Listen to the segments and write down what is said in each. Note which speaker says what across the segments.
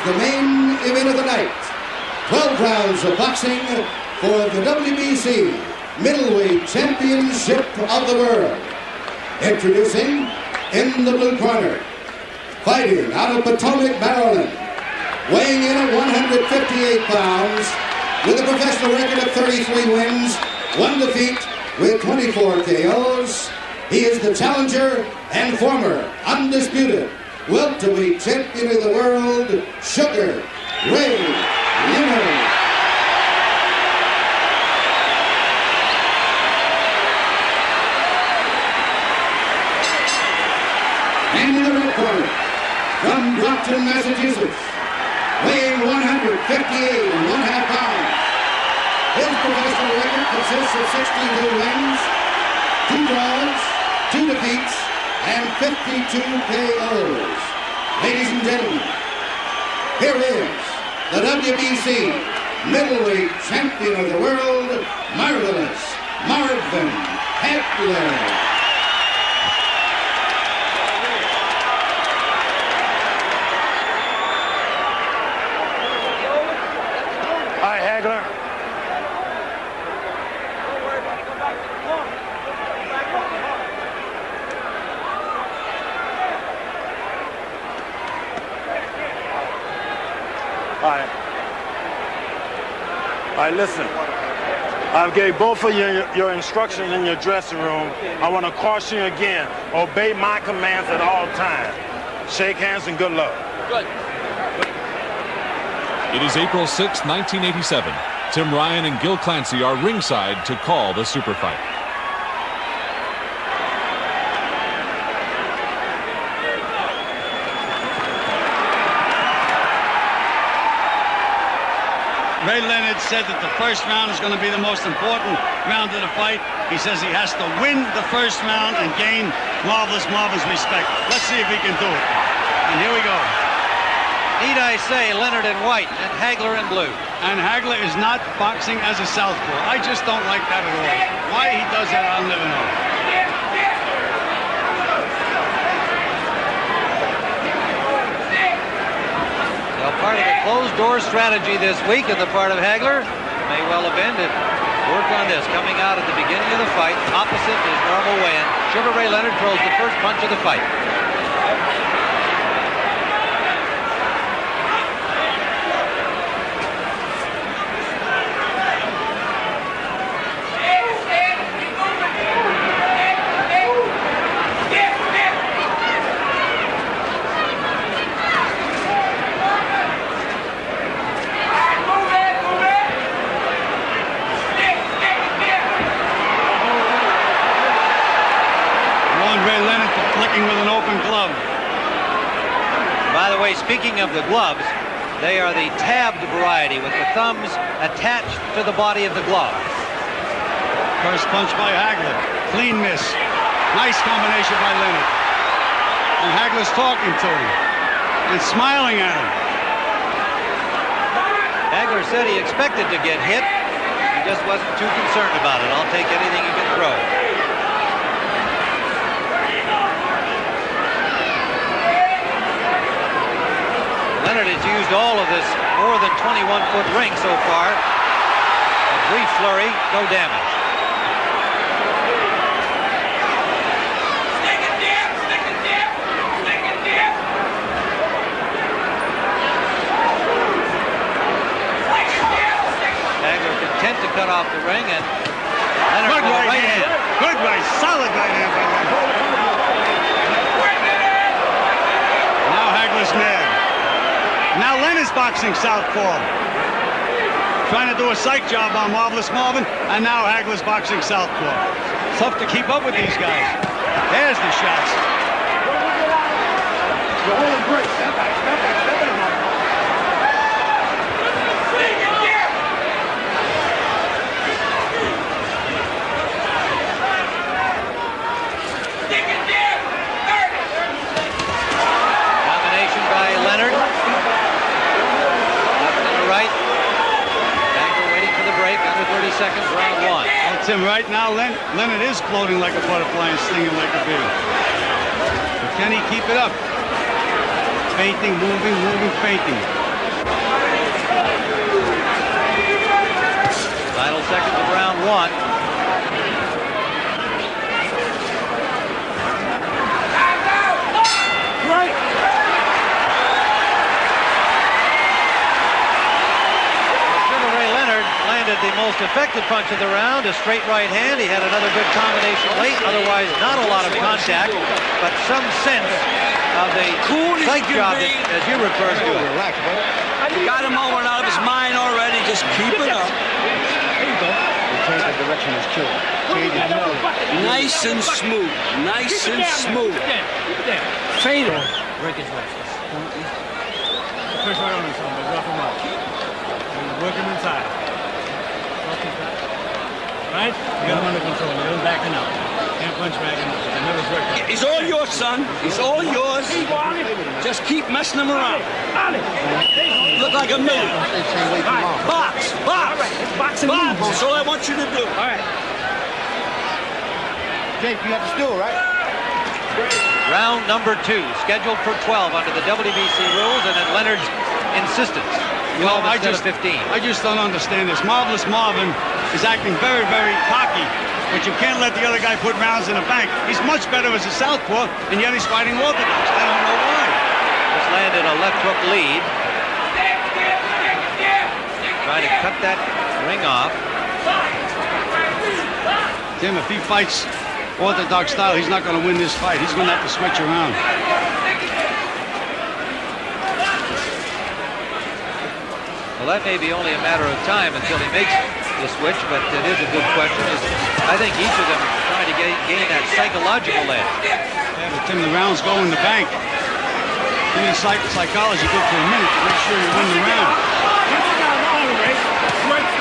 Speaker 1: the main event of the night. 12 rounds of boxing for the WBC Middleweight Championship of the World. Introducing, in the blue corner, fighting out of Potomac, Maryland, weighing in at 158 pounds, with a professional record of 33 wins, 1 defeat, with 24 KOs. He is the challenger and former undisputed welterweight champion of the world, Sugar Ray Leonard. And in the red corner, from Brockton, Massachusetts, weighing 158.5 pounds. His professional record consists of 62 wins, 2 draws, 2 defeats, and 52 KOs. Ladies and gentlemen, here is the WBC Middleweight Champion of the World, Marvelous Marvin Hagler.
Speaker 2: Hi, Hagler. All right, listen. I gave both of you your instructions in your dressing room. I want to caution you again. Obey my commands at all times. Shake hands and good luck. Good.
Speaker 3: It is April 6, 1987. Tim Ryan and Gil Clancy are ringside to call the super fight.
Speaker 4: Ray Leonard said that the first round is going to be the most important round of the fight. He says he has to win the first round and gain Marvelous Marvin's respect. Let's see if he can do it. And here we go.
Speaker 5: Need I say, Leonard in white and Hagler in blue.
Speaker 4: And Hagler is not boxing as a southpaw. I just don't like that at all. Why he does that, I'll never know.
Speaker 5: Well, part of the closed-door strategy this week on the part of Hagler may well have been to work on this. Coming out at the beginning of the fight, opposite his normal weigh-in, Sugar Ray Leonard throws the first punch of the fight. Speaking of the gloves, they are the tabbed variety with the thumbs attached to the body of the glove.
Speaker 4: First punch by Hagler. Clean miss. Nice combination by Leonard. And Hagler's talking to him and smiling at him.
Speaker 5: Hagler said he expected to get hit. He just wasn't too concerned about it. I'll take anything he can throw. Leonard has used all of this more than 21-foot ring so far. A brief flurry, no damage. Hagler content to cut off the ring, and Leonard with a right hand.
Speaker 4: Good right, solid right hand by Leonard. Now Hagler's mad. Now Leonard's boxing southpaw. Trying to do a psych job on Marvelous Marvin, and now Hagler's boxing southpaw. Tough to keep up with these guys. There's the shots. You're holding great. Step back, step back, step back.
Speaker 5: Combination by Leonard. Under 30 seconds, round one.
Speaker 4: That's him right now. Leonard is floating like a butterfly and stinging like a bee. But can he keep it up? Feinting, moving, moving, feinting.
Speaker 5: seconds of round one. The most effective punch of the round, a straight right hand. He had another good combination late, otherwise not a lot of contact, but some sense of the sight job, as you referred to it.
Speaker 6: You got him over and out of his mind already. Just keep it up.
Speaker 7: Change the direction is killed.
Speaker 6: Nice and smooth. Nice and smooth. Fade him.
Speaker 5: Break his wrist.
Speaker 8: Push right on him, son, but rough him up. Work him inside. Right? You got him under control. You're backing up. Can't punch back enough. The nerves working.
Speaker 6: He's all yours, son. He's all yours. Just keep messing him around. Look like a million. Box. Box. Box. That's all I want you to do. All right.
Speaker 7: Jake, you have the stool, right?
Speaker 5: Round number 2, scheduled for 12 under the WBC rules, and at Leonard's insistence. 12 instead of 15.
Speaker 4: I just don't understand this. Marvelous Marvin is acting very, very cocky, but you can't let the other guy put rounds in the bank. He's much better as a southpaw, and yet he's fighting orthodox. I don't know why.
Speaker 5: Just landed a left hook lead. Trying to cut that ring off.
Speaker 4: Tim, if he fights orthodox style, he's not going to win this fight. He's going to have to switch around.
Speaker 5: Well, that may be only a matter of time until he makes the switch, but it is a good question. I think each of them is trying to gain that psychological edge.
Speaker 4: Yeah, but Tim, the rounds go in the bank. Give me the psychology good for a minute to make sure you win the round.
Speaker 5: Leonard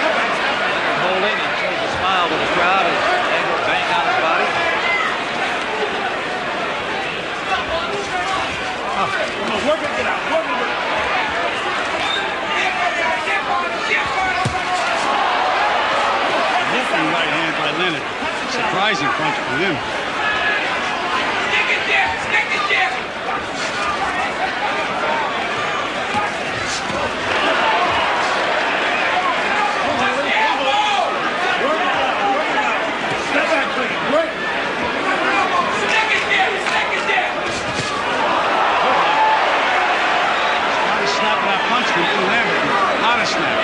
Speaker 5: holding and shows a smile to the crowd as Hagler banged on his body.
Speaker 8: Work it, get out. Work it.
Speaker 4: Right hand by Leonard. Surprising punch from him. Snap that punch from Leonard. Not a snap.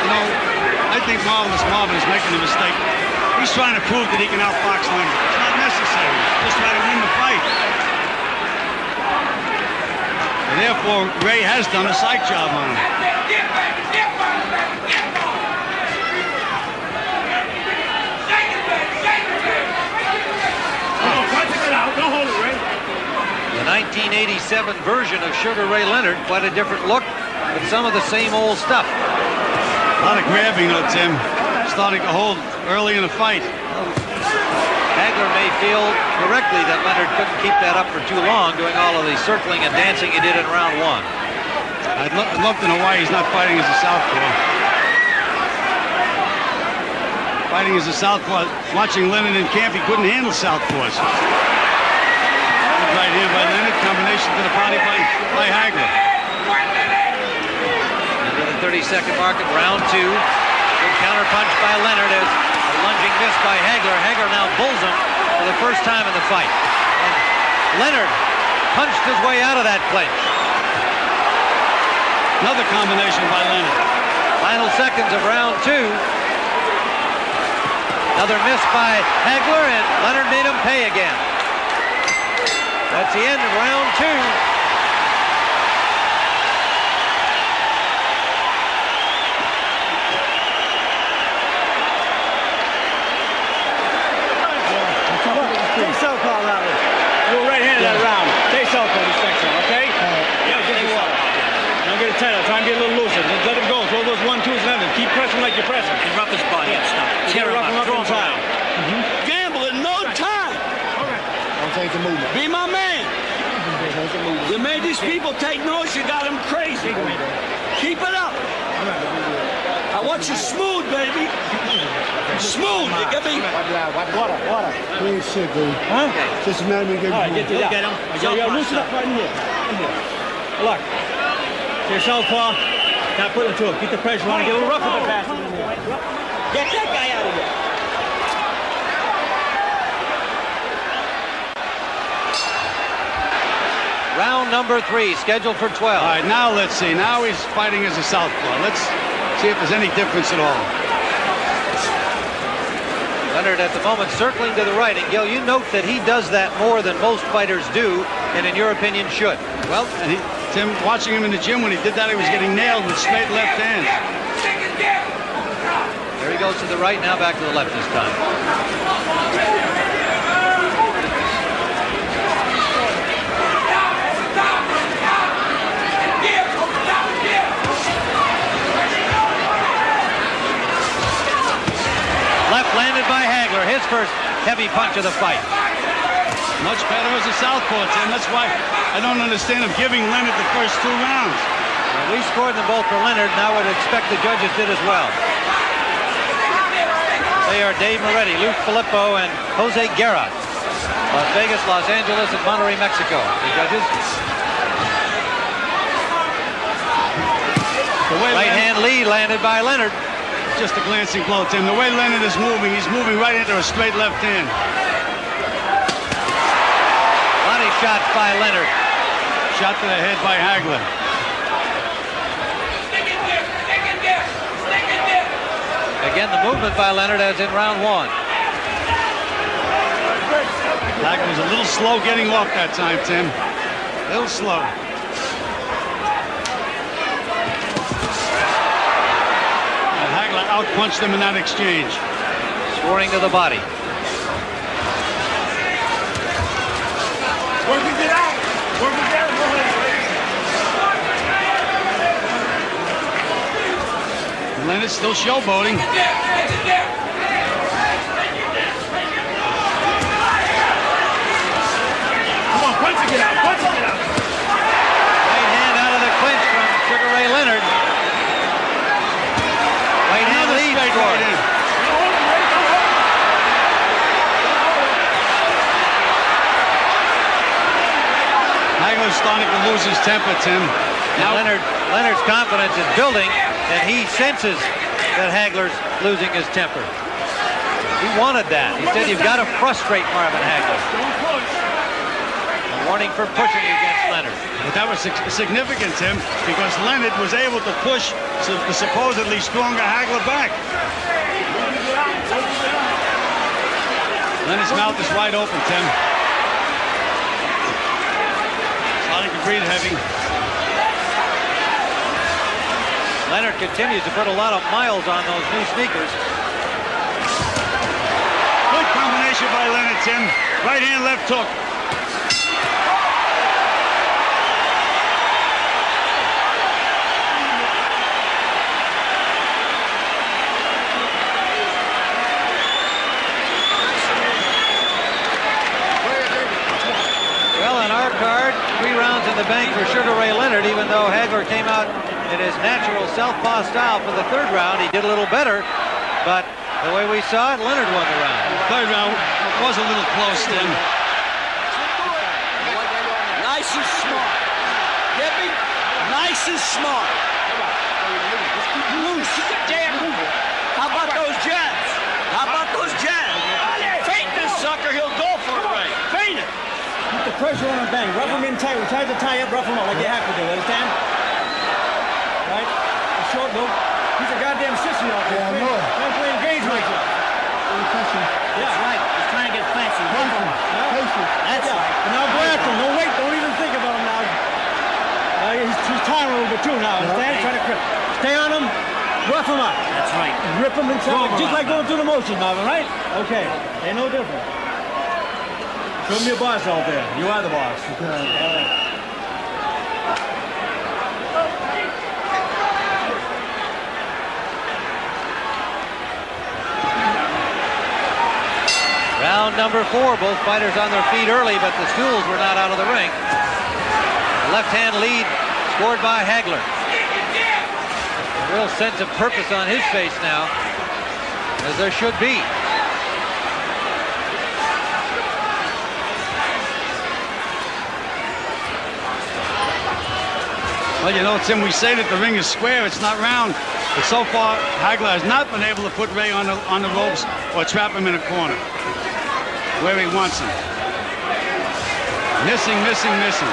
Speaker 4: You know, I think Marvelous Marvin is making a mistake. He's trying to prove that he can outbox Leonard. It's not necessary. Just try to win the fight. And therefore, Ray has done a sight job on him.
Speaker 8: Don't hold it, Ray.
Speaker 5: The 1987 version of Sugar Ray Leonard, quite a different look, but some of the same old stuff.
Speaker 4: A lot of grabbing, though, Tim. Starting to hold early in the fight.
Speaker 5: Hagler may feel correctly that Leonard couldn't keep that up for too long, doing all of the circling and dancing he did in round 1.
Speaker 4: I'd love to know why he's not fighting as a southpaw. Fighting as a southpaw, watching Leonard in camp, he couldn't handle southpaws. Good right hand by Leonard, combination to the body by Hagler.
Speaker 5: 30-second mark at round 2. Good counter punch by Leonard as a lunging miss by Hagler. Hagler now bulls him for the first time in the fight. And Leonard punched his way out of that clinch.
Speaker 4: Another combination by Leonard.
Speaker 5: Final seconds of round 2. Another miss by Hagler, and Leonard made him pay again. That's the end of round 2.
Speaker 8: Take southpaw that one. Go right hand that round. Take southpaw this next one, okay? Yeah, get the water. Don't get it tight. I'll try and get a little looser. Just let him go. Throw those 1-2s and everything. Keep pressing like you're pressing.
Speaker 6: Rough his body up, stop.
Speaker 8: You gotta rough him up inside.
Speaker 6: Gamble in no time.
Speaker 7: Don't change the movement.
Speaker 6: Be my man. You made these people take notes. You got them crazy. Keep it up. I want you smooth, baby. Smooth. You get me?
Speaker 7: Water. Clean shit, dude.
Speaker 8: Huh?
Speaker 7: Just a matter of getting
Speaker 8: All right, get to that.
Speaker 6: Get him.
Speaker 8: Yeah, loosen up right in here. Look. To your southpaw. Not putting it to it. Keep the pressure on. Get a little rough with the pass in here.
Speaker 6: Get that guy out of there.
Speaker 5: Round number 3, scheduled for 12.
Speaker 4: All right, now let's see. Now he's fighting as a southpaw. Let's see if there's any difference at all.
Speaker 5: Leonard at the moment circling to the right. And Gil, you note that he does that more than most fighters do, and in your opinion should.
Speaker 4: Well, and Tim, watching him in the gym when he did that, he was getting nailed with straight left hands.
Speaker 5: There he goes to the right, now back to the left this time. Left landed by Hagler, his first heavy punch of the fight.
Speaker 4: Much better as a southpaw, Tim. That's why I don't understand him giving Leonard the first 2 rounds.
Speaker 5: Well, we scored them both for Leonard, and I would expect the judges did as well. They are Dave Moretti, Luke Filippo, and Jose Guerra. Las Vegas, Los Angeles, and Monterrey, Mexico. The judges. Right hand lead landed by Leonard.
Speaker 4: Just a glancing blow, Tim. The way Leonard is moving, he's moving right into a straight left hand.
Speaker 5: Body shot by Leonard.
Speaker 4: Shot to the head by Hagler.
Speaker 5: Again, the movement by Leonard as in round 1.
Speaker 4: Hagler was a little slow getting off that time, Tim. A little slow. And Hagler outpunched him in that exchange.
Speaker 5: Scoring to the body.
Speaker 6: Working it out. Working it out.
Speaker 4: Leonard still showboating.
Speaker 6: Come on, punch it out. Punch it out.
Speaker 5: Right hand out of the clinch from Sugar Ray Leonard. Right hand lead scored.
Speaker 4: Hagler's starting to lose his temper, Tim.
Speaker 5: Now Leonard's confidence is building, and he senses that Hagler's losing his temper. He wanted that. He said, you've got to frustrate Marvin Hagler. A warning for pushing against Leonard.
Speaker 4: But that was significant, Tim, because Leonard was able to push the supposedly stronger Hagler back. Leonard's mouth is wide open, Tim. Starting to breathe heavy.
Speaker 5: Leonard continues to put a lot of miles on those new sneakers.
Speaker 4: Good combination by Leonard, Tim. Right hand, left hook.
Speaker 5: Well, on our card, 3 rounds in the bank for Sugar Ray Leonard, even though Hagler came out in his natural southpaw style for the 3rd round. He did a little better, but the way we saw it, Leonard won the round.
Speaker 4: 3rd round was a little close, Tim.
Speaker 6: Nice and smart. Get me? Nice and smart. Loose. How about those jabs? How about those jabs? Feint this sucker, he'll go for it right. Feint it.
Speaker 8: Keep the pressure on him, bang. Rough him in tight. We try to tie up, rough him up like you have to do. Understand? Right? A short move. He's a goddamn sissy out there.
Speaker 7: Yeah, I know.
Speaker 8: Don't play games with you.
Speaker 6: That's right. He's trying to get fancy. Run from him. That's right.
Speaker 8: And now go after him. Don't wait. Don't even think about him now. He's tiring a little bit too now. Understand? Try to grip. Stay on him. Rough him up.
Speaker 6: That's right.
Speaker 8: Rip him inside.
Speaker 6: Throw him
Speaker 8: Just like
Speaker 6: around.
Speaker 8: going through the motions, Marvin, right? Okay. Ain't no different. Show me your boss out there. You are the boss. Okay. All right.
Speaker 5: Round number 4, both fighters on their feet early, but the stools were not out of the ring. The left-hand lead scored by Hagler. A real sense of purpose on his face now, as there should be.
Speaker 4: Well, you know, Tim, we say that the ring is square, it's not round. But so far, Hagler has not been able to put Ray on the ropes or trap him in a corner where he wants him. Missing, missing, missing.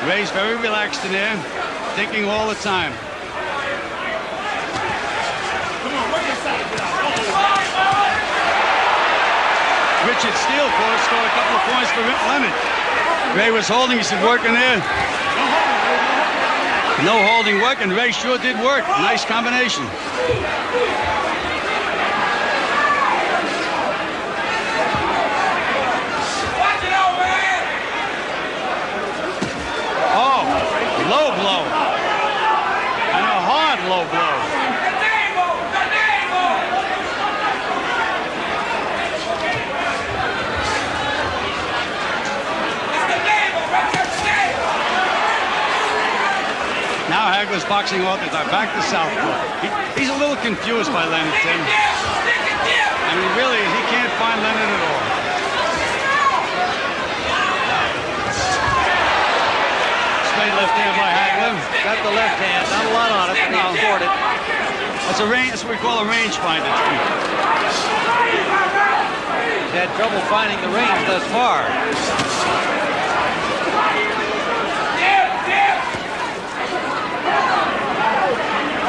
Speaker 4: Ray's very relaxed in there, thinking all the time. Richard Steele scored a couple of points for Leonard. Ray was holding, he said, working there. No holding work, and Ray sure did work. Nice combination. Oh, low blow. And a hard low blow. Now Hagler's boxing authors are back to southpaw. He's a little confused by Leonard, Tim. I mean, really, he can't find Leonard at all. Straight left hand by Hagler.
Speaker 5: Got the left hand, not a lot on it, but he scored it.
Speaker 4: That's a range. That's what we call a range finder.
Speaker 5: He's had trouble finding the range thus far.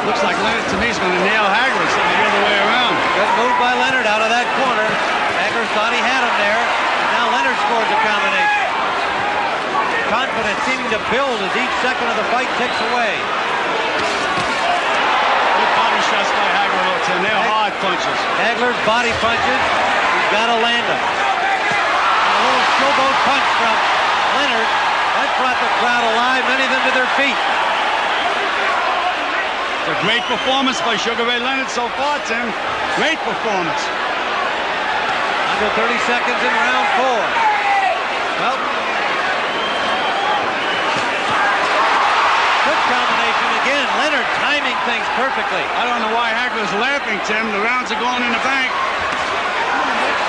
Speaker 4: Looks like Leonard, to me, is going to nail Hagler instead of the other way around.
Speaker 5: Good move by Leonard out of that corner. Hagler thought he had him there. And now Leonard scores a combination. Confidence seeming to build as each second of the fight ticks away.
Speaker 4: Good body shots by Hagler, though, Tim. They're hard punches.
Speaker 5: Hagler's body punches. He's got to land them. And a little showboat punch from Leonard. That brought the crowd alive, many of them to their feet.
Speaker 4: It's a great performance by Sugar Ray Leonard so far, Tim. Great performance.
Speaker 5: Under 30 seconds in round 4. Well, good combination again. Leonard timing things perfectly.
Speaker 4: I don't know why Hagler's laughing, Tim. The rounds are going in the bank.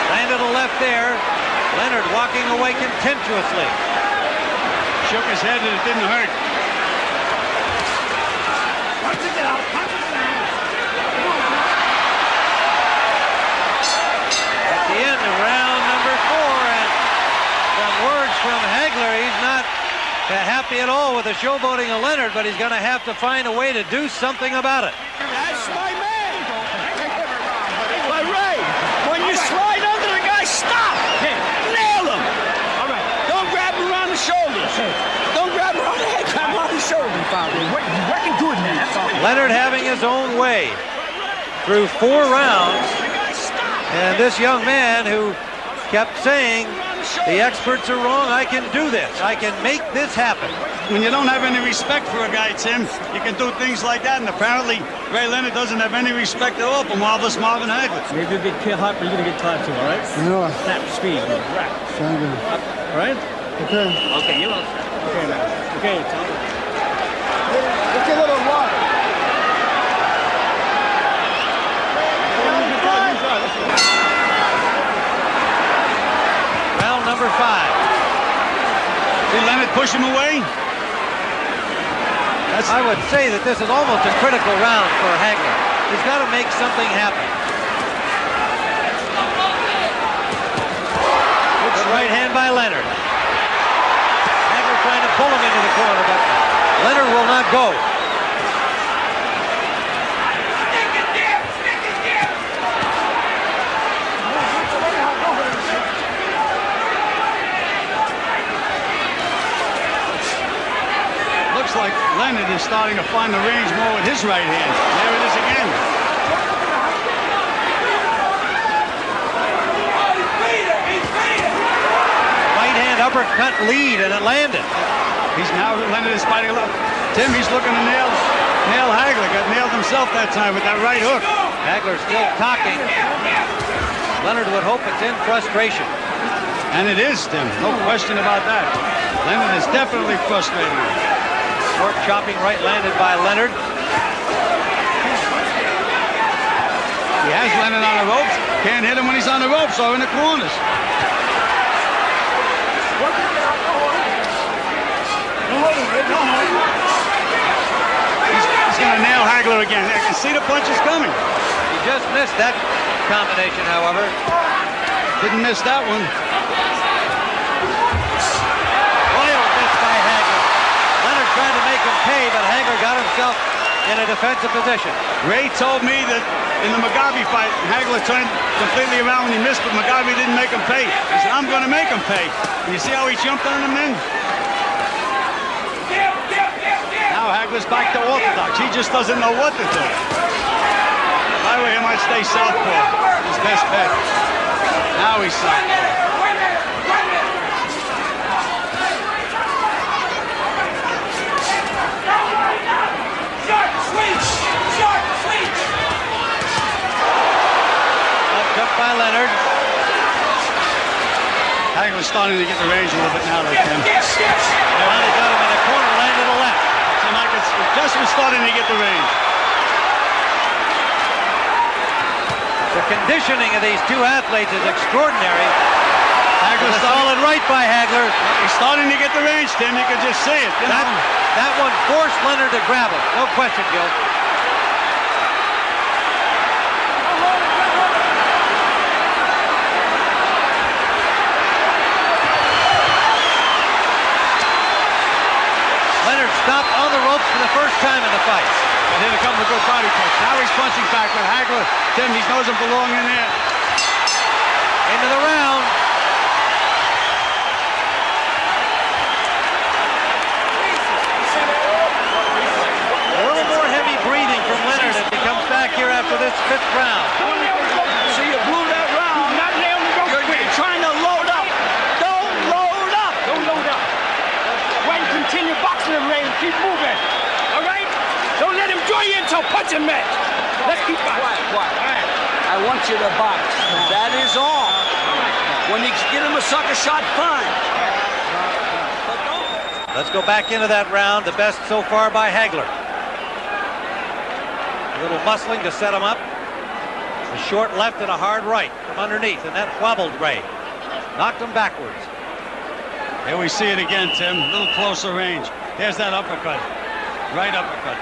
Speaker 5: Landed a left there. Leonard walking away contemptuously.
Speaker 4: Shook his head and it didn't hurt.
Speaker 5: At the end of round number 4, and from words from Hagler, he's not happy at all with the showboating of Leonard, but he's going to have to find a way to do something about it.
Speaker 6: That's my man. But Ray, when you slide under the guy, stop. Nail him. All right. Don't grab him around the shoulders. Don't grab him around the head. Grab him around the shoulders. You're working good, man.
Speaker 5: Leonard having his own way through 4 rounds. And this young man who kept saying, the experts are wrong, I can do this. I can make this happen.
Speaker 4: When you don't have any respect for a guy, Tim, you can do things like that. And apparently, Ray Leonard doesn't have any respect at all for marvelous Marvin Hagler.
Speaker 8: Maybe you'll get hot, but you're going to get tired too, all right?
Speaker 7: No.
Speaker 8: Snap, speed. Right.
Speaker 7: Sound good.
Speaker 8: All right?
Speaker 7: Okay.
Speaker 8: Okay, you're all set. Okay, man. Okay, Tom.
Speaker 7: Let's get a little water.
Speaker 5: Round number 5.
Speaker 4: Did Leonard push him away?
Speaker 5: I would say that this is almost a critical round for Hagler. He's got to make something happen. Good right hand by Leonard. Hagler trying to pull him into the corner, but Leonard will not go.
Speaker 4: Looks like Leonard is starting to find the range more with his right hand. There it is again.
Speaker 5: Right hand uppercut lead, and it landed.
Speaker 4: Leonard is fighting a little. Tim, he's looking to nail Hagler. Got nailed himself that time with that right hook.
Speaker 5: Hagler still talking. Leonard would hope it's in frustration.
Speaker 4: And it is, Tim. No question about that. Leonard is definitely frustrated.
Speaker 5: Short chopping right landed by Leonard.
Speaker 4: He has Leonard on the ropes. Can't hit him when he's on the ropes or in the corners. He's going to nail Hagler again. I can see the punches coming.
Speaker 5: He just missed that combination, however.
Speaker 4: Didn't miss that one.
Speaker 5: Royal miss by Hagler. Leonard tried to make him pay, but Hagler got himself in a defensive position.
Speaker 4: Ray told me that in the Mugabe fight, Hagler turned completely around when he missed, but Mugabe didn't make him pay. He said, I'm going to make him pay. And you see how he jumped on him then? Now Hagler's back to orthodox. He just doesn't know what to do. If I were him, I'd stay southpaw. His best bet. Now he's southpaw.
Speaker 5: Up by Leonard.
Speaker 4: Hagler's starting to get the range a little bit now, though, Tim.
Speaker 5: Finally got him in the corner, landed a left.
Speaker 4: Seemed like it's just was starting to get the range.
Speaker 5: The conditioning of these two athletes is extraordinary.
Speaker 4: Hagler's
Speaker 5: A solid right by Hagler.
Speaker 4: He's starting to get the range, Tim. You can just see it.
Speaker 5: That one forced Leonard to grab him. No question, Gil. Leonard stopped on the ropes for the first time in the fight.
Speaker 4: And hit a couple of good body punches. Now he's punching back with Hagler. Tim, he doesn't belong in there.
Speaker 5: Into the round. A little more heavy breathing from Leonard as he comes back here after this fifth round.
Speaker 6: See, you blew that round. You're trying to load up. Don't load up. Don't load up. When continue boxing the ring, keep moving. All right? Don't let him draw you into a punching match. Let's keep boxing. Quiet. I want you to box. That is all. When you get him a sucker shot, fine. But don't.
Speaker 5: Let's go back into that round. The best so far by Hagler. A little muscling to set him up. A short left and a hard right from underneath, and that wobbled Ray. Knocked him backwards.
Speaker 4: Here we see it again, Tim. A little closer range. There's that uppercut. Right uppercut.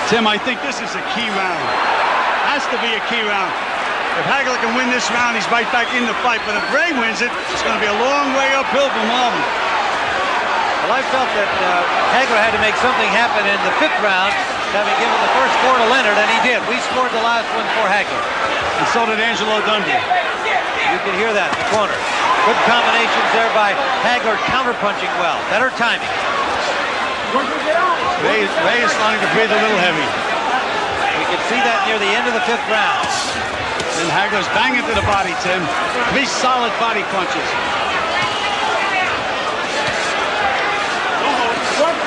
Speaker 4: Tim, I think this is a key round. Has to be a key round. If Hagler can win this round, he's right back in the fight. But if Ray wins it, it's going to be a long way uphill for Marvin.
Speaker 5: Well, I felt that Hagler had to make something happen in the fifth round, having given the first four to Leonard, and he did. We scored the last one for Hagler.
Speaker 4: And so did Angelo Dundee.
Speaker 5: You can hear that in the corner. Good combinations there by Hagler, counterpunching well. Better timing.
Speaker 4: Ray is starting to breathe a little heavy.
Speaker 5: We can see that near the end of the fifth round.
Speaker 4: And Hagler's banging to the body, Tim. 3 solid body punches.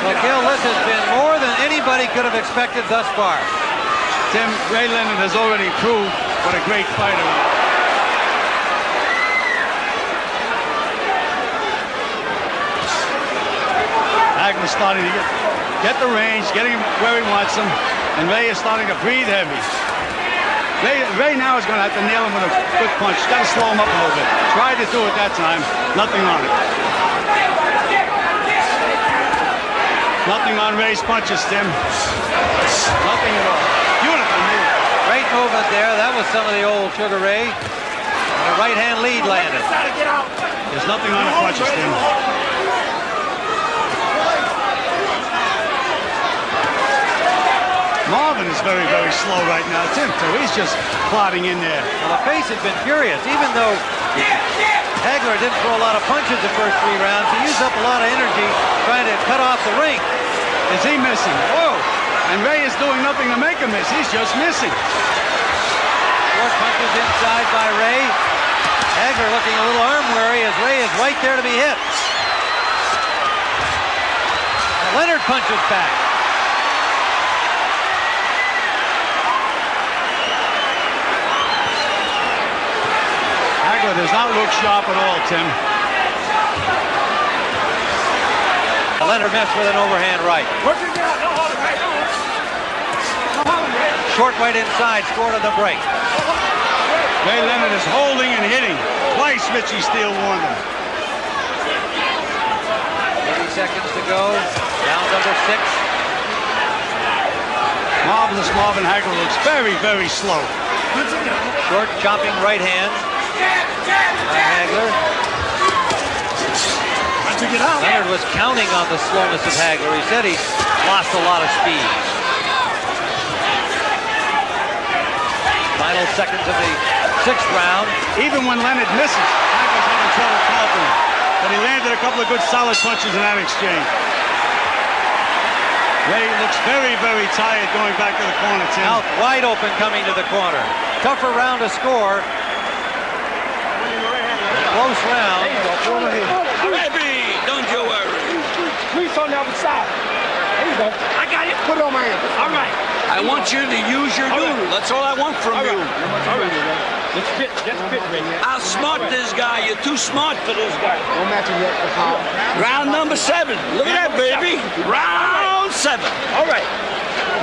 Speaker 5: Well, Gil, this has been more than anybody could have expected thus far.
Speaker 4: Tim, Ray Leonard has already proved what a great fighter he is. Hagler's starting to get the range, getting him where he wants him, and Ray is starting to breathe heavy. Ray now is going to have to nail him with a good punch. Got to slow him up a little bit. Tried to do it that time. Nothing on it. Nothing on Ray's punches, Tim. Nothing at all. Beautiful move.
Speaker 5: Great movement there. That was some of the old Sugar Ray. And a right-hand lead landed.
Speaker 4: There's nothing on the punches, Tim. Marvin is very, very slow right now, Tim, too. He's just plodding in there.
Speaker 5: Well, the pace has been furious. Even though Hagler didn't throw a lot of punches the first 3 rounds, he used up a lot of energy trying to cut off the ring.
Speaker 4: Is he missing? Whoa! And Ray is doing nothing to make him miss. He's just missing.
Speaker 5: 4 punches inside by Ray. Hagler looking a little arm weary as Ray is right there to be hit. And Leonard punches back.
Speaker 4: Hagler does not look sharp at all, Tim.
Speaker 5: Leonard missed with an overhand right. short right inside, scored on the break.
Speaker 4: Ray Leonard is holding and hitting. Twice Richie Steele warned him.
Speaker 5: 30 seconds to go. Round number 6.
Speaker 4: Marvelous Marvin Hagler looks very, very slow.
Speaker 5: Short chopping right hand by Hagler. Leonard was counting on the slowness of Hagler. He said he's lost a lot of speed. Final seconds of the 6th round.
Speaker 4: Even when Leonard misses, Hagler's having trouble countering. But he landed a couple of good solid punches in that exchange. Ray looks very, very tired going back to the corner, Tim.
Speaker 5: Mouth wide open coming to the corner. Tougher round to score. Close round.
Speaker 6: Baby, don't you worry.
Speaker 7: Squeeze on the other side. There you go.
Speaker 6: I got it.
Speaker 7: Put it on my hand.
Speaker 6: All right. I want you to use your noodle. That's all I want from you.
Speaker 7: All right. Just spit, Ray.
Speaker 6: I'll smart this guy. You're too smart for this guy.
Speaker 7: Don't match him yet.
Speaker 6: Round number 7. Look at that, baby. Round 7. All right.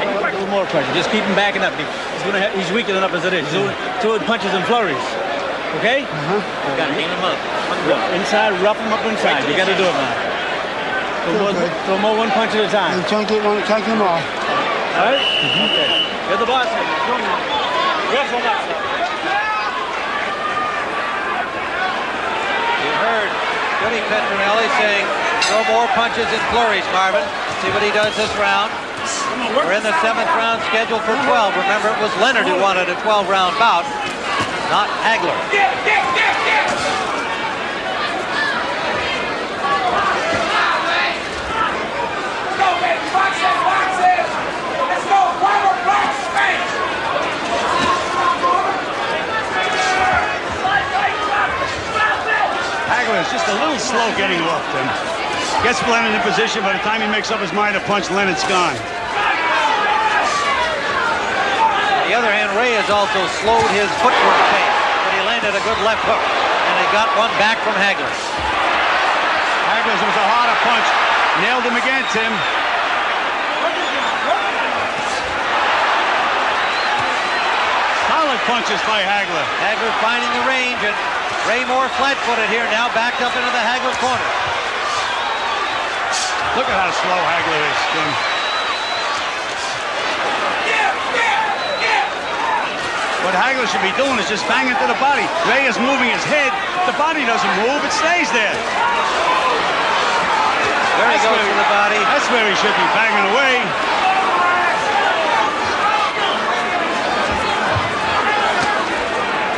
Speaker 8: A little more pressure. Just keep him backing up. He's weak enough as it is. He's doing punches and flurries. Okay?
Speaker 5: You got to hang him up.
Speaker 8: Inside, rough him up inside. You got to do it now. Throw more one punch at a time.
Speaker 7: Chunk him off.
Speaker 8: All right? Okay. You're the boss. Rough him up.
Speaker 5: You heard Johnny Petronelli saying, throw more punches and flurries, Marvin. See what he does this round. We're in the 7th round scheduled for 12. Remember, it was Leonard who wanted a 12-round bout, not Hagler.
Speaker 4: Hagler is just a little slow getting off them. Gets Leonard in position. By the time he makes up his mind to punch, Leonard's gone.
Speaker 5: On the other hand, Ray has also slowed his footwork pace, but he landed a good left hook, and he got one back from Hagler.
Speaker 4: Hagler's was a harder punch. Nailed him again, Tim. Solid punches by Hagler.
Speaker 5: Hagler finding the range, and Ray more flat-footed here, now backed up into the Hagler corner.
Speaker 4: Look at how slow Hagler is, Tim. What Hagler should be doing is just banging to the body. Ray is moving his head. The body doesn't move, it stays there.
Speaker 5: There he goes to the body.
Speaker 4: That's where he should be banging away.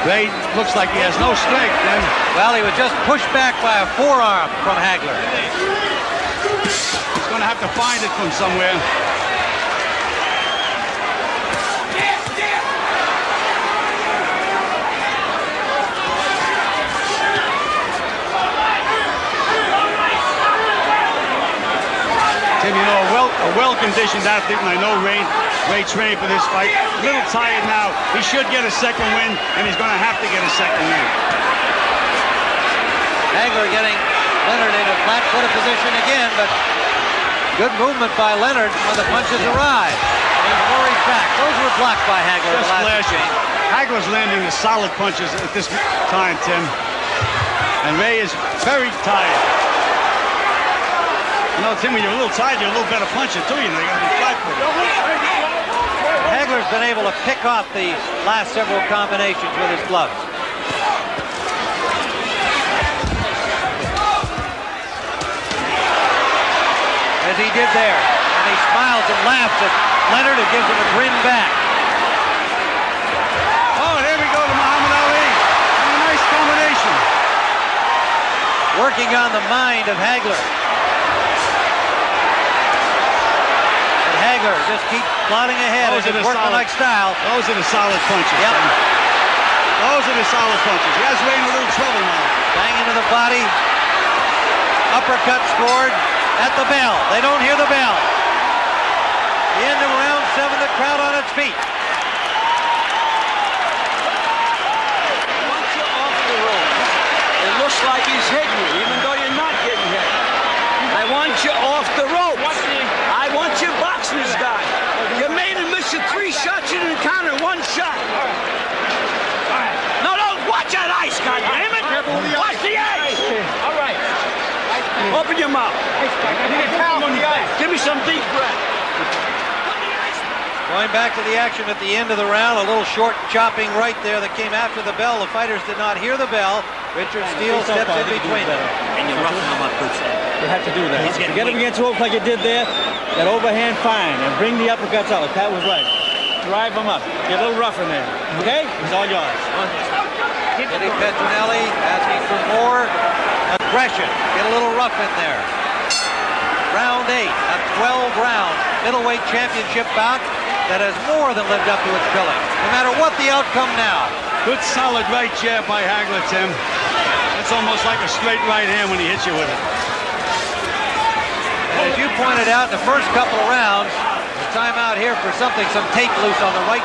Speaker 4: Ray looks like he has no strength, then.
Speaker 5: Well, he was just pushed back by a forearm from Hagler.
Speaker 4: He's going to have to find it from somewhere. Tim, you know, a well-conditioned athlete, and I know Ray trained for this fight. A little tired now. He should get a second win, and he's going to have to get a second win.
Speaker 5: Hagler getting Leonard in a flat-footed position again, but good movement by Leonard when the punches arrive. He flurries back. Those were blocked by Hagler.
Speaker 4: Just flashing. Hagler's landing the solid punches at this time, Tim. And Ray is very tired. You know, Tim, when you're a little tired, you're a little better puncher, too. You know, you got to be flat-footed.
Speaker 5: Hagler's been able to pick off the last several combinations with his gloves. As he did there. And he smiles and laughs at Leonard, who gives him a grin back.
Speaker 4: Oh, there we go to Muhammad Ali. And a nice combination.
Speaker 5: Working on the mind of Hagler. Hagler just keeps plodding ahead in his workmanlike style.
Speaker 4: Those are the solid punches.
Speaker 5: Yep.
Speaker 4: Those are the solid punches. He has Ray in a little trouble now.
Speaker 5: Bang into the body. Uppercut scored at the bell. They don't hear the bell. The end of round 7, the crowd on its feet.
Speaker 6: Once you're off the rope, it looks like he's hitting you, even though you're not getting hit. I want you off the rope. I want you boxing this guy. You made him miss your 3 shots, you didn't count. Open your mouth. Give me some deep breath.
Speaker 5: Going back to the action at the end of the round, a little short chopping right there that came after the bell. The fighters did not hear the bell. Richard Steele steps in between them.
Speaker 6: And you're roughing him up, good sir.
Speaker 8: You have to do that. You get him against the ropes like you did there, that overhand fine, and bring the uppercuts out. That was right. Drive him up. Get a little rough in there. Okay? It's all yours.
Speaker 5: Eddie Petronelli asking for more aggression. Get a little rough in there. Round 8, a 12-round middleweight championship bout that has more than lived up to its billing, no matter what the outcome now.
Speaker 4: Good solid right jab by Hagler, Tim. That's almost like a straight right hand when he hits you with it.
Speaker 5: And as you pointed out in the first couple of rounds, the timeout here for some tape loose on the right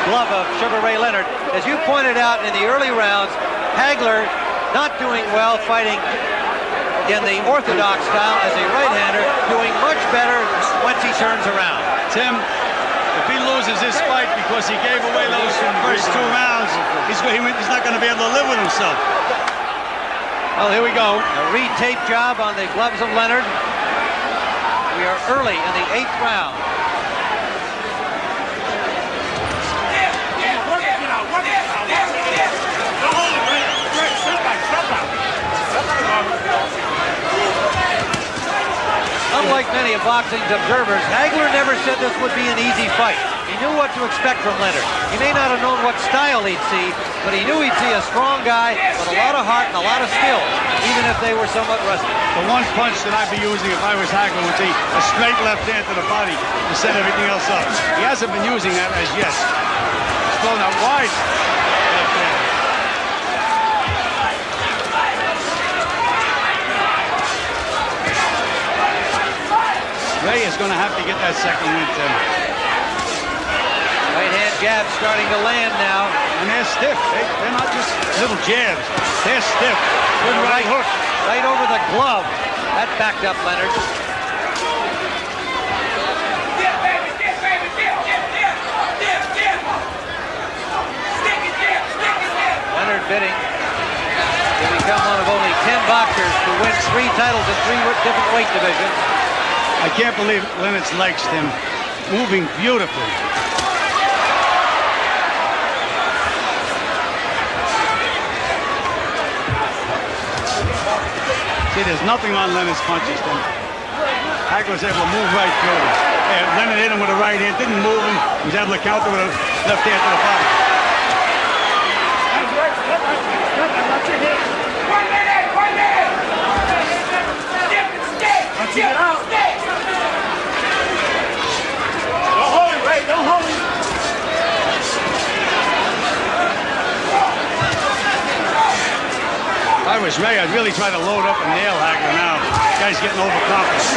Speaker 5: glove of Sugar Ray Leonard. As you pointed out in the early rounds, Hagler not doing well fighting in the orthodox style as a right-hander, doing much better once he turns around.
Speaker 4: Tim, if he loses this fight because he gave away those first 2 rounds, he's not going to be able to live with himself.
Speaker 5: Well, here we go. A re-tape job on the gloves of Leonard. We are early in the 8th round. Unlike many of boxing's observers, Hagler never said this would be an easy fight. He knew what to expect from Leonard. He may not have known what style he'd see, but he knew he'd see a strong guy with a lot of heart and a lot of skill, even if they were somewhat rusty.
Speaker 4: The one punch that I'd be using if I was Hagler would be a straight left hand to the body to set everything else up. He hasn't been using that as yet. He's thrown out wide left hand. Ray is going to have to get that second win, Tim.
Speaker 5: Right hand jab starting to land now.
Speaker 4: And they're stiff. They're not just little jabs. They're stiff. Good right hook.
Speaker 5: Right over the glove. That backed up Leonard. Leonard bidding to become one of only 10 boxers to win 3 titles in 3 different weight divisions.
Speaker 4: I can't believe Leonard's legs, Tim. Moving beautifully. See, there's nothing on Leonard's punches, Tim. Hagler's able to move right through him. Hey, Leonard hit him with a right hand, didn't move him. He was able to counter with a left hand to the body.
Speaker 7: 1 minute! 1 minute! Get out! Don't hold him, Ray! Don't hold him!
Speaker 4: If I was Ray, I'd really try to load up and nail Hagler now. This guy's getting overconfident.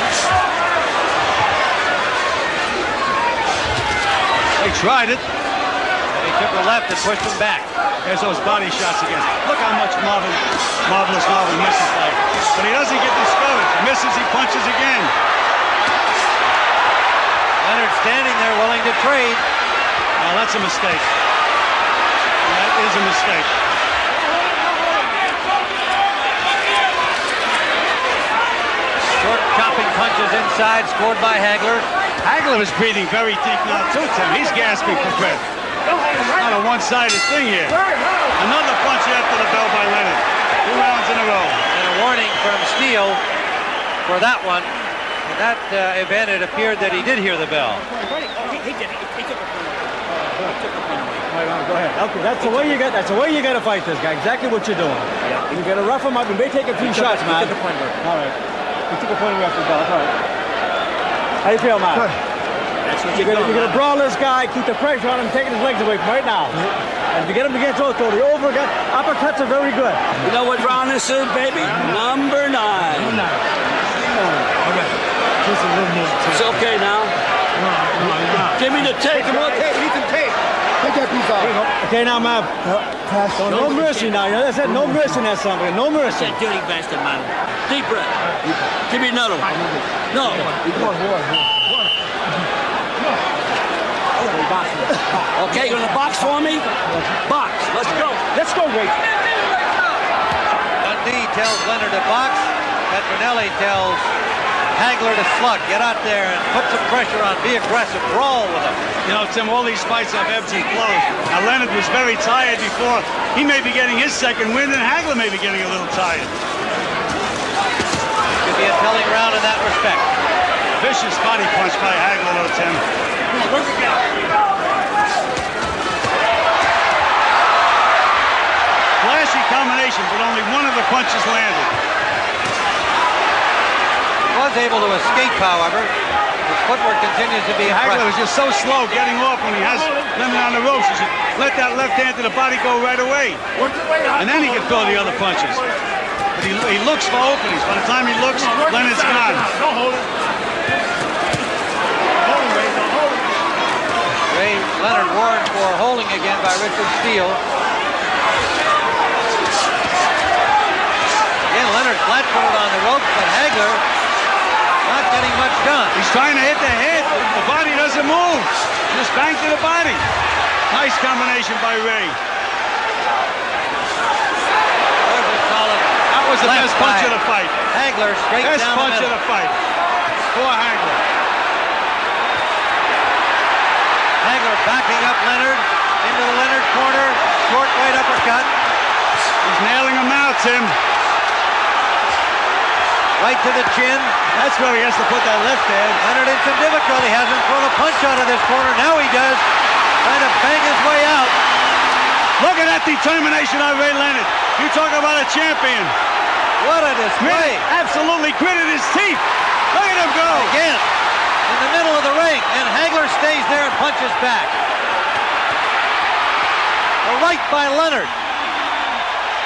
Speaker 4: They tried it.
Speaker 5: And he took a left and pushed him back.
Speaker 4: There's those body shots again. Look how much Marvelous Marvin misses like. But he doesn't get discouraged. Misses, he punches again.
Speaker 5: Leonard standing there willing to trade.
Speaker 4: Now that's a mistake. That is a mistake.
Speaker 5: Short chopping punches inside, scored by Hagler.
Speaker 4: Hagler is breathing very deep now too, Tim. He's gasping for breath. It's not a one-sided thing here. Another punch after the bell by Leonard. 2 rounds in a row.
Speaker 5: And a warning from Steele for that one. In that event, it appeared that he did hear the bell.
Speaker 8: He took a Go ahead. Okay, that's the way you got to fight this guy. Exactly what you're doing. Yeah. You got to rough him up. You may take a few shots, man. He took a point break. All right. He took a point away after the bell. All right. How do you feel, man? Good. That's what you're going to brawl this guy, keep the pressure on him, taking his legs away from right now. And if you get him against those, the uppercuts are very good.
Speaker 6: You know what round this is, baby? Number 9.
Speaker 7: All right. Just a little more.
Speaker 6: It's okay now. Give me the tape.
Speaker 7: Need some tape. Take that piece off.
Speaker 8: Okay, now, man. No mercy now. You know, that's it. No mercy in that something. No mercy.
Speaker 6: That dirty bastard, man. Deep breath. Give me another one. No. Okay, you gonna box for me? Box. Let's go.
Speaker 8: Let's go, Ray.
Speaker 5: Dundee tells Leonard to box. Petronelli tells Hagler to slug, get out there and put some pressure on, be aggressive, brawl with him.
Speaker 4: You know, Tim, all these fights have ebbs and flows. Now, Leonard was very tired before. He may be getting his second win, and Hagler may be getting a little tired.
Speaker 5: Could be a telling round in that respect.
Speaker 4: Vicious body punch by Hagler, though, Tim. Flashy combination, but only one of the punches landed.
Speaker 5: Was able to escape, however. His footwork continues to be
Speaker 4: Hagler
Speaker 5: impressive.
Speaker 4: was just so slow getting off when he has Leonard on the ropes. He should let that left hand to the body go right away. And then he can throw the other punches. But he looks for openings. By the time he looks, Leonard's gone.
Speaker 5: Ray Leonard warned for holding again by Richard Steele. Again, Leonard flat-footed on the ropes, but Hagler not getting much done.
Speaker 4: He's trying to hit the head. The body doesn't move. Just bang to the body. Nice combination by Ray.
Speaker 5: There's a solid
Speaker 4: That was the
Speaker 5: left
Speaker 4: best punch
Speaker 5: by
Speaker 4: of the fight.
Speaker 5: Hagler straight
Speaker 4: Best
Speaker 5: down
Speaker 4: punch
Speaker 5: the
Speaker 4: of
Speaker 5: middle.
Speaker 4: the fight. For Hagler.
Speaker 5: Hagler backing up Leonard into the Leonard corner. Short right uppercut.
Speaker 4: He's nailing him now, Tim.
Speaker 5: Right to the chin.
Speaker 4: That's where he has to put that left hand.
Speaker 5: Leonard in some difficulty. Hasn't thrown a punch out of this corner. Now he does. Trying to bang his way out.
Speaker 4: Look at that determination on Ray Leonard. You talk about a champion.
Speaker 5: What a display.
Speaker 4: Absolutely gritted his teeth. Look at him go.
Speaker 5: Again, in the middle of the ring. And Hagler stays there and punches back. A right by Leonard.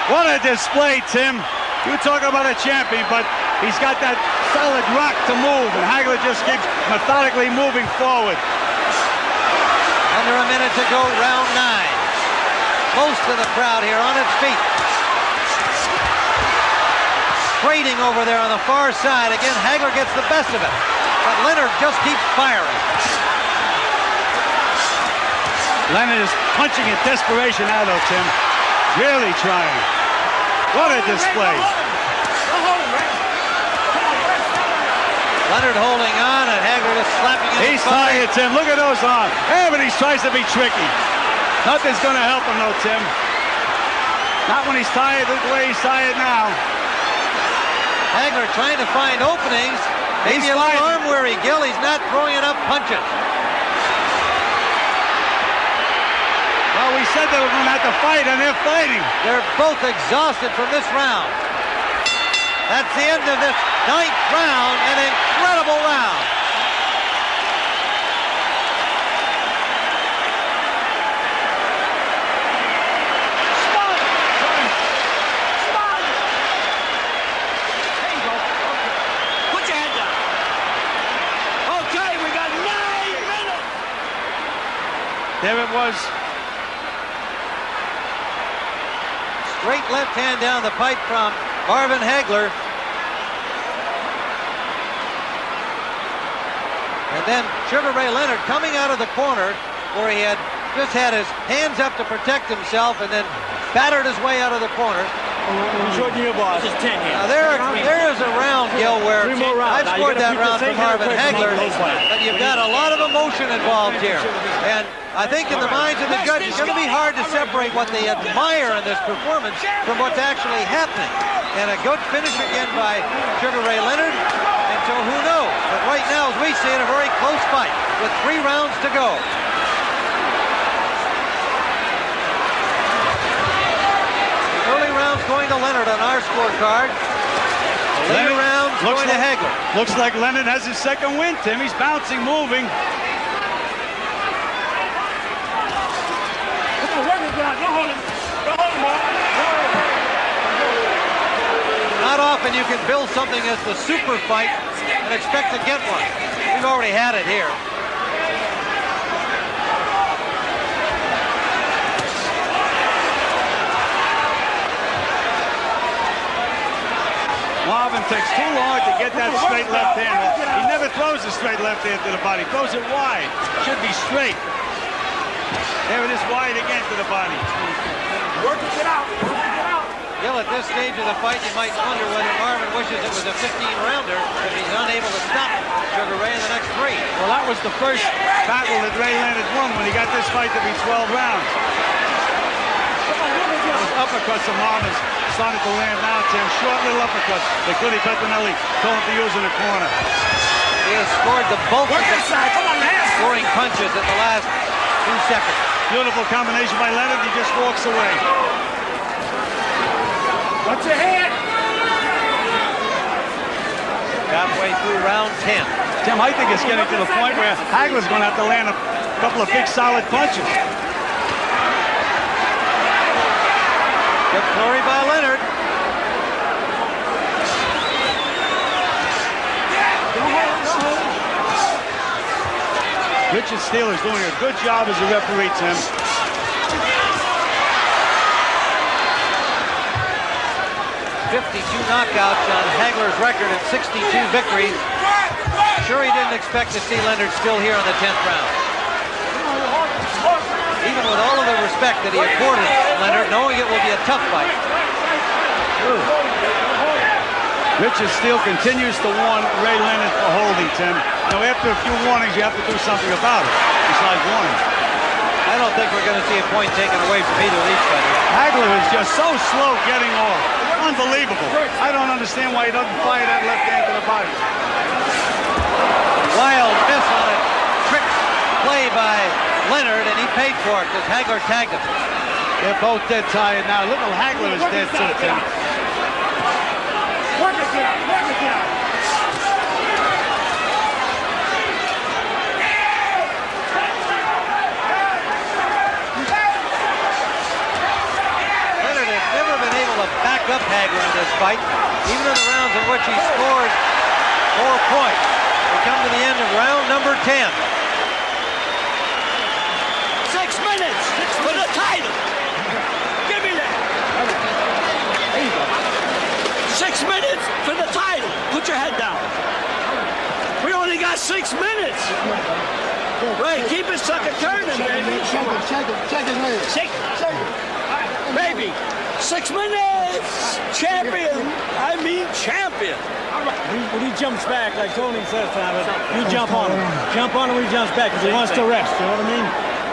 Speaker 4: What a display, Tim. You talk about a champion, but he's got that solid rock to move, and Hagler just keeps methodically moving forward.
Speaker 5: Under a minute to go, round 9. Most of the crowd here on its feet. Trading over there on the far side. Again, Hagler gets the best of it. But Leonard just keeps firing.
Speaker 4: Leonard is punching in desperation now, though, Tim. Really trying. What a display.
Speaker 5: Leonard holding on and Hagler just slapping his
Speaker 4: He's tired, Tim. Look at those arms. Yeah, but he tries to be tricky. Nothing's going to help him, though, Tim. Not when he's tired the way he's tired now.
Speaker 5: Hagler trying to find openings. Maybe
Speaker 4: He's
Speaker 5: a little
Speaker 4: fighting.
Speaker 5: arm weary. Gill, he's not throwing enough punches.
Speaker 4: Well, we said they were going to have to fight, and they're fighting.
Speaker 5: They're both exhausted from this round. That's the end of this 9th round. An incredible round.
Speaker 4: There it was.
Speaker 5: Straight left hand down the pipe from Marvin Hagler. And then Sugar Ray Leonard coming out of the corner where he had just had his hands up to protect himself and then battered his way out of the corner. Now there is a round, Gil, where I've scored that round for Marvin Hagler, but you've got a lot of emotion involved here. And I think in the minds of the judges, it's going to be hard to separate what they admire in this performance from what's actually happening. And a good finish again by Sugar Ray Leonard. And so who knows? But right now, as we see it, a very close fight with 3 rounds to go. Early rounds going to Leonard on our scorecard. Later rounds going to Hagler.
Speaker 4: Looks like Leonard has his second win, Tim. He's bouncing, moving.
Speaker 5: Not often you can build something as the super fight and expect to get one. We've already had it here.
Speaker 4: Marvin takes too long to get that straight left hand. He never throws a straight left hand to the body. Throws it wide. Should be straight. There it is, wide again to the body.
Speaker 5: Gill Well, at this stage of the fight, you might wonder whether Marvin wishes it was a 15-rounder if he's unable to stop Sugar Ray in the next 3.
Speaker 4: Well, that was the first battle that Ray Leonard won when he got this fight to be 12 rounds. Those uppercuts of Marvin's started to land now, Tim. Short little uppercuts that Goody Petronelli told him to use in the corner.
Speaker 5: He has scored the bulk of the scoring punches at the last 2 seconds.
Speaker 4: Beautiful combination by Leonard. He just walks away.
Speaker 6: What's your head?
Speaker 5: Halfway through round 10.
Speaker 4: Tim, I think it's getting to the point where Hagler's going to have to land a couple of big, solid punches.
Speaker 5: Good flurry by Leonard.
Speaker 4: Richard Steele is doing a good job as a referee, Tim.
Speaker 5: 52 knockouts on Hagler's record and 62 victories. Sure, he didn't expect to see Leonard still here in the 10th round. Even with all of the respect that he accorded Leonard, knowing it will be a tough fight.
Speaker 4: Richard Steele continues to warn Ray Leonard for holding, Tim. Now, after a few warnings, you have to do something about it, besides warning.
Speaker 5: I don't think we're going to see a point taken away from either of these fighters.
Speaker 4: Hagler is just so slow getting off. Unbelievable. I don't understand why he doesn't fire that left hand to the body.
Speaker 5: Wild miss on a trick play by Leonard, and he paid for it because Hagler tagged him.
Speaker 4: They're both dead tired now. Little Hagler is dead too, Tim.
Speaker 6: Work it down. Work it down.
Speaker 5: Leonard has never been able to back up Hagler in this fight, even in the rounds in which he scored 4 points. We come to the end of round number 10.
Speaker 6: 6 minutes for the title. Give me that. 6 minutes for the title. Put your head down. We only got 6 minutes. Ray, keep it sucker turning, baby.
Speaker 7: Shake it, man.
Speaker 6: Shake it. Baby, 6 minutes. Champion. I mean champion.
Speaker 8: When he jumps back, like Tony says, you jump on him. Jump on him when he jumps back because he wants to rest. You know what I mean?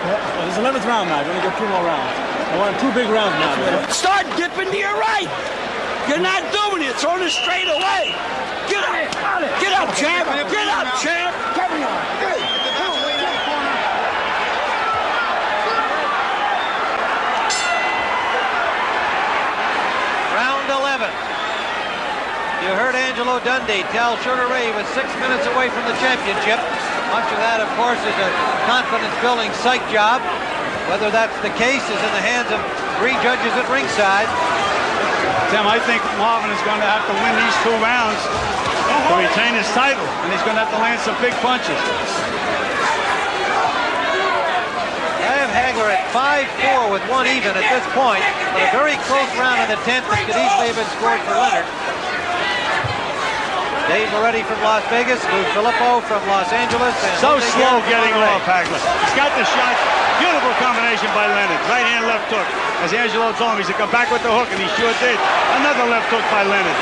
Speaker 8: Well, it's 11th round now. You're going to get 2 more rounds. I want 2 big rounds now.
Speaker 6: Start dipping to your right. You're not doing it. Throwing it straight away. Get up. Get up, champ. Get up, champ.
Speaker 5: Round 11. You heard Angelo Dundee tell Sugar Ray he was 6 minutes away from the championship. Much of that, of course, is a confidence-building psych job. Whether that's the case is in the hands of 3 judges at ringside.
Speaker 4: Tim, I think Marvin is going to have to win these 2 rounds to retain his title, and he's going to have to land some big punches.
Speaker 5: I have Hagler at 5-4 with 1 even at this point, but a very close round in the 10th that could easily have been scored for Leonard. Dave Moretti from Las Vegas, Lou Filippo from Los Angeles. And
Speaker 4: So slow getting off, Hagler. He's got the shot. Beautiful combination by Leonard. Right hand, left hook. As Angelo told him, he said, come back with the hook, and he sure did. Another left hook by Leonard.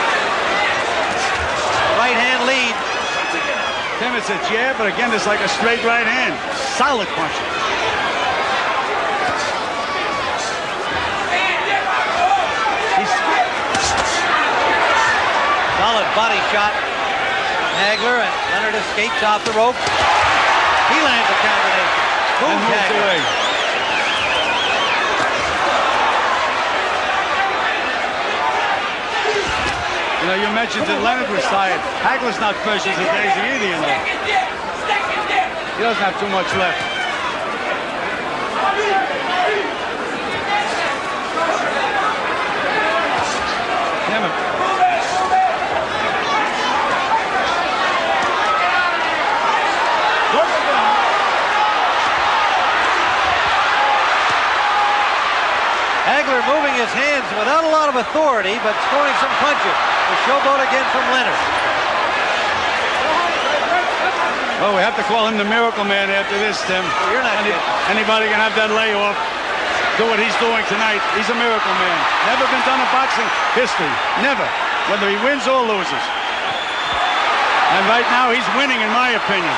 Speaker 5: Right hand lead.
Speaker 4: Tim, it's a jab, but again, it's like a straight right hand. Solid punching.
Speaker 5: Solid body shot from Hagler, and Leonard escapes off the rope. He lands a combination.
Speaker 4: And moves away. You know, you mentioned that Leonard was tired. Hagler's not fresh as a daisy either, you know. He doesn't have too much left. Damn it.
Speaker 5: Hagler moving his hands without a lot of authority, but scoring some punches. The showboat again from Leonard.
Speaker 4: Oh, we have to call him the Miracle Man after this, Tim.
Speaker 5: Well, you're not
Speaker 4: Anybody can have that layoff. do what he's doing tonight. He's a miracle man. Never been done in boxing history. Never. Whether he wins or loses. And right now he's winning, in my opinion.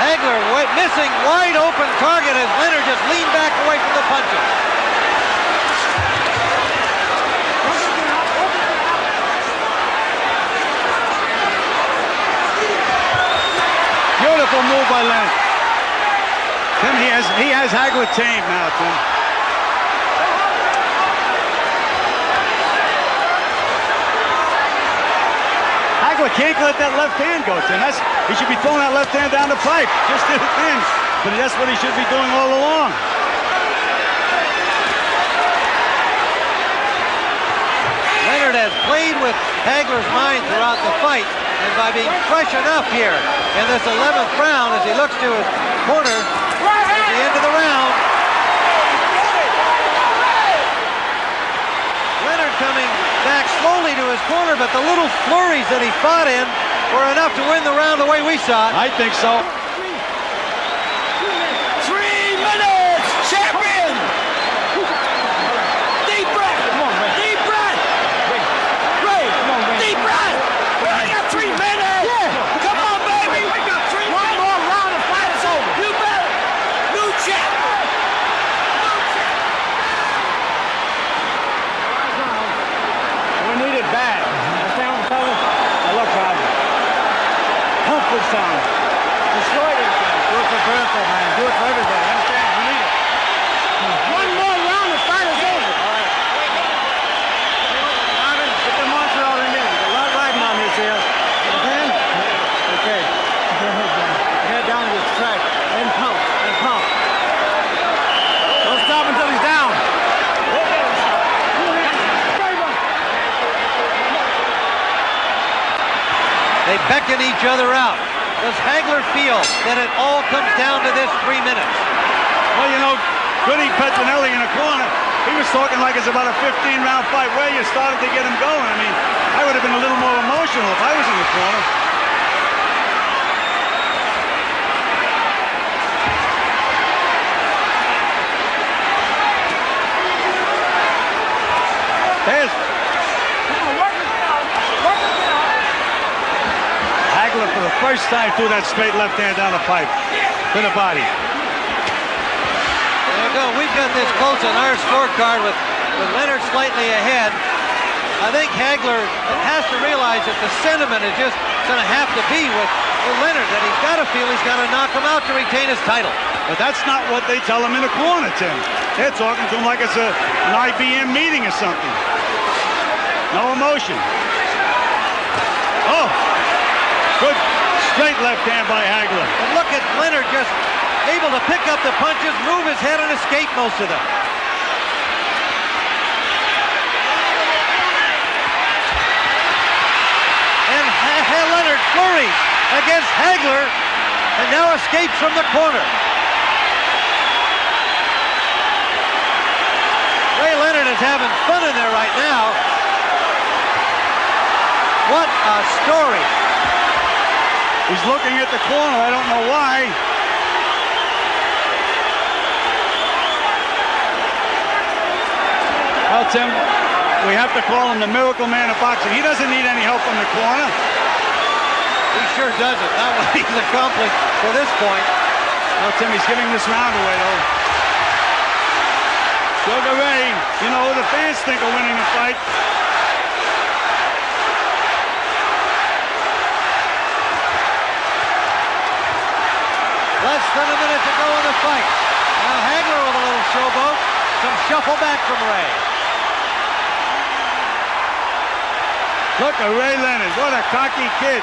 Speaker 5: Hagler missing wide open target as Leonard just leaned back away from the punches.
Speaker 4: Beautiful move by Leonard. Tim, he has Hagler tamed now, Tim. Hagler can't let that left hand go, Tim. He should be throwing that left hand down the pipe. Just did it in. But that's what he should be doing all along.
Speaker 5: Leonard has played with Hagler's mind throughout the fight, and by being fresh enough here in this 11th round as he looks to his corner at the end of the round. Leonard coming back slowly to his corner, but the little flurries that he fought in were enough to win the round the way we saw it.
Speaker 4: I think so.
Speaker 6: 3 minutes, champion! Deep breath! Deep breath! Ray, deep breath! We only got 3 minutes! Yeah. Come on, baby! We got 3 minutes! One more round and fight is over! You better! New champ!
Speaker 8: We need it bad. Understand what I'm telling you? Now look, Roger. Pump this song. Destroy this thing. Do it for Bertha, man. Do it for everybody. Understand? We need it. One more round, the fight is over. All right. Marvin, get the monster out in there. There's a lot riding on this here. Okay? Okay. Head down to this track. And pump. And pump. Don't stop until he's down.
Speaker 5: They beckon each other out. Does Hagler feel that it all comes down to this 3 minutes?
Speaker 4: Well, you know, Goody Petronelli in the corner, he was talking like it's about a 15-round fight. Where you started to get him going. I mean, I would have been a little more emotional if I was in the corner. There's Hagler for the first time threw that straight left hand down the pipe to the body.
Speaker 5: There we go. We've got this close on our scorecard with Leonard slightly ahead. I think Hagler has to realize that the sentiment is just going to have to be with Leonard, that he's got to feel he's got to knock him out to retain his title.
Speaker 4: But that's not what they tell him in the corner, Tim. They're talking to him like it's an IBM meeting or something. No emotion. Oh, good straight left hand by Hagler.
Speaker 5: And look at Leonard just able to pick up the punches, move his head, and escape most of them. And Leonard flurries against Hagler and now escapes from the corner. Ray Leonard is having fun in there right now. What a story.
Speaker 4: He's looking at the corner. I don't know why. Well, Tim, we have to call him the miracle man of boxing. He doesn't need any help from the corner.
Speaker 5: He sure doesn't. Not what he's accomplished to this point.
Speaker 4: Well, Tim, he's giving this round away, though. Sugar Ray, you know who the fans think are winning the fight.
Speaker 5: Less than a minute to go in the fight. Now Hagler with a little showboat. Some shuffle back from Ray.
Speaker 4: Look at Ray Leonard. What a cocky kid.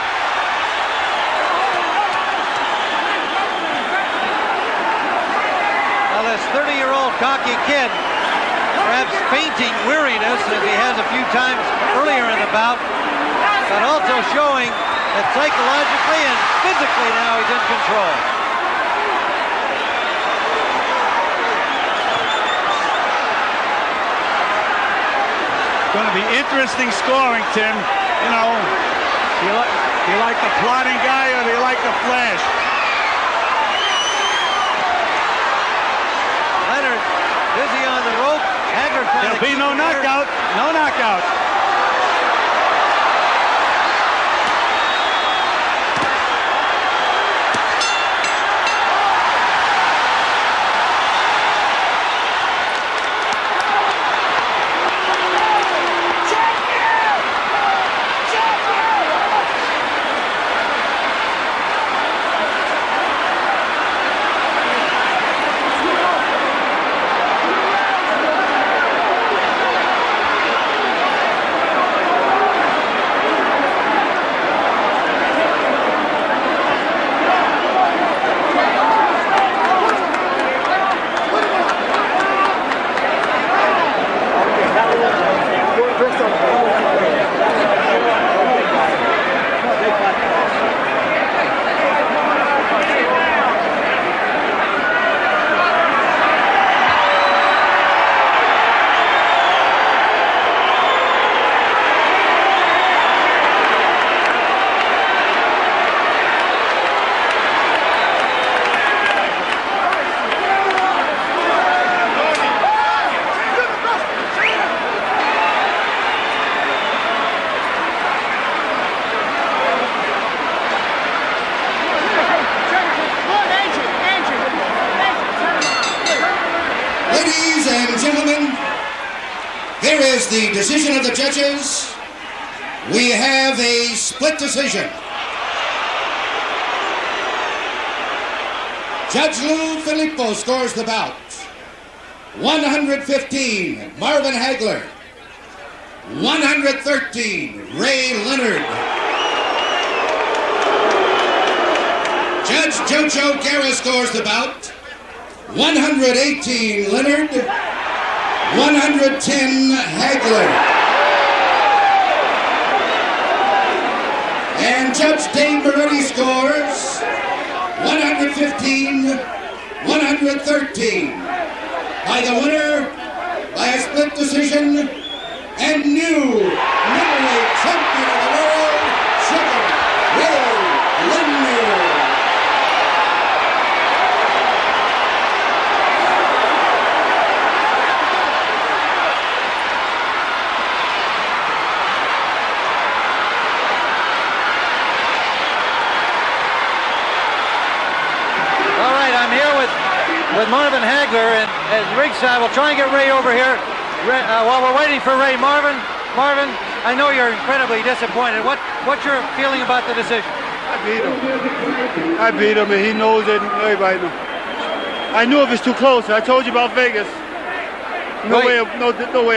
Speaker 5: Now this 30-year-old cocky kid, perhaps fainting weariness as he has a few times earlier in the bout, but also showing that psychologically and physically now he's in control.
Speaker 4: Going to be interesting scoring, Tim. You know, do you like the plotting guy or do you like the flash? Be no knockout. No knockout.
Speaker 1: Ladies and gentlemen, here is the decision of the judges. We have a split decision. Judge Lou Filippo scores the bout. 115, Marvin Hagler. 113, Ray Leonard. Judge Jojo Guerra scores the bout. 118, Leonard. 110, Hagler. And Judge Dave Moretti scores 115, 113. By the winner, by a split decision, and new middleweight champion of the world, Sugar Ray Leonard.
Speaker 5: With Marvin Hagler and ringside. We'll try and get Ray over here. While we're waiting for Ray, Marvin, I know you're incredibly disappointed. What's your feeling about the decision?
Speaker 9: I beat him, and he knows it, and everybody knows. I knew it was too close. I told you about Vegas. No way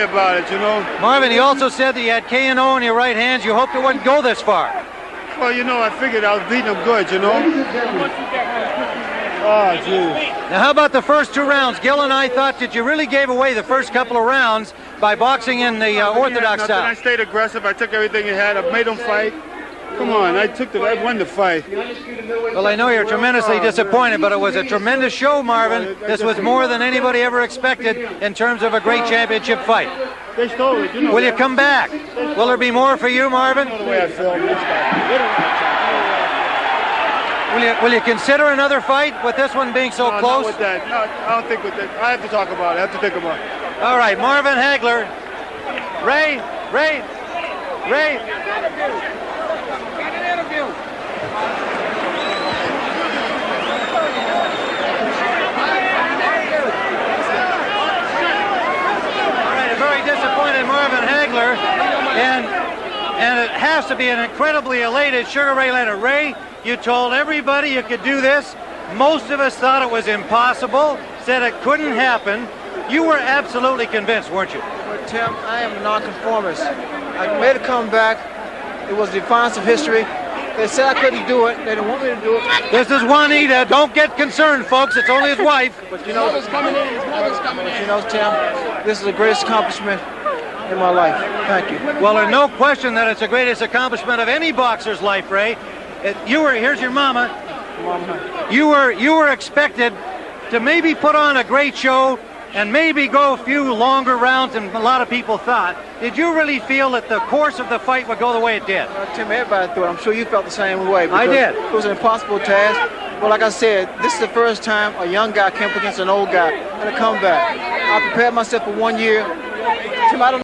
Speaker 9: about it, you know.
Speaker 5: Marvin, he also said that you had K&O in your right hands. You hoped it wouldn't go this far.
Speaker 9: Well, you know, I figured I was beating him good, you know. Oh, gee.
Speaker 5: Now, how about the first 2 rounds? Gil and I thought that you really gave away the first couple of rounds by boxing in the orthodox style.
Speaker 9: I stayed aggressive. I took everything he had. I made him fight. Come on, I won the fight.
Speaker 5: Well, I know you're tremendously disappointed, but it was a tremendous show, Marvin. This was more than anybody ever expected in terms of a great championship fight.
Speaker 9: They stole it, you know.
Speaker 5: Will you come back? Will there be more for you, Marvin?
Speaker 9: The way I feel.
Speaker 5: Will you consider another fight with this one being so close?
Speaker 9: Not with that. No, I don't think with that. I have to talk about it. I have to think about it.
Speaker 5: All right, Marvin Hagler. Ray. All right, a very disappointed Marvin Hagler, and it has to be an incredibly elated Sugar Ray Leonard. Ray, you told everybody you could do this. Most of us thought it was impossible, said it couldn't happen. You were absolutely convinced, weren't you?
Speaker 7: Well, Tim, I am a nonconformist. I made a comeback. It was the defiance of history. They said I couldn't do it. They didn't want me to do it.
Speaker 5: This is Juanita. Don't get concerned, folks. It's only his wife.
Speaker 7: But you know, His mother's coming in. You know, Tim, this is the greatest accomplishment in my life. Thank you.
Speaker 5: Well, there's no question that it's the greatest accomplishment of any boxer's life, Ray. Here's your mama. You were expected to maybe put on a great show and maybe go a few longer rounds than a lot of people thought. Did you really feel that the course of the fight would go the way it did?
Speaker 7: Tim, everybody thought. I'm sure you felt the same way.
Speaker 5: I did.
Speaker 7: It was an impossible task. Well, like I said, this is the first time a young guy came up against an old guy and a comeback. I prepared myself for 1 year. him. I don't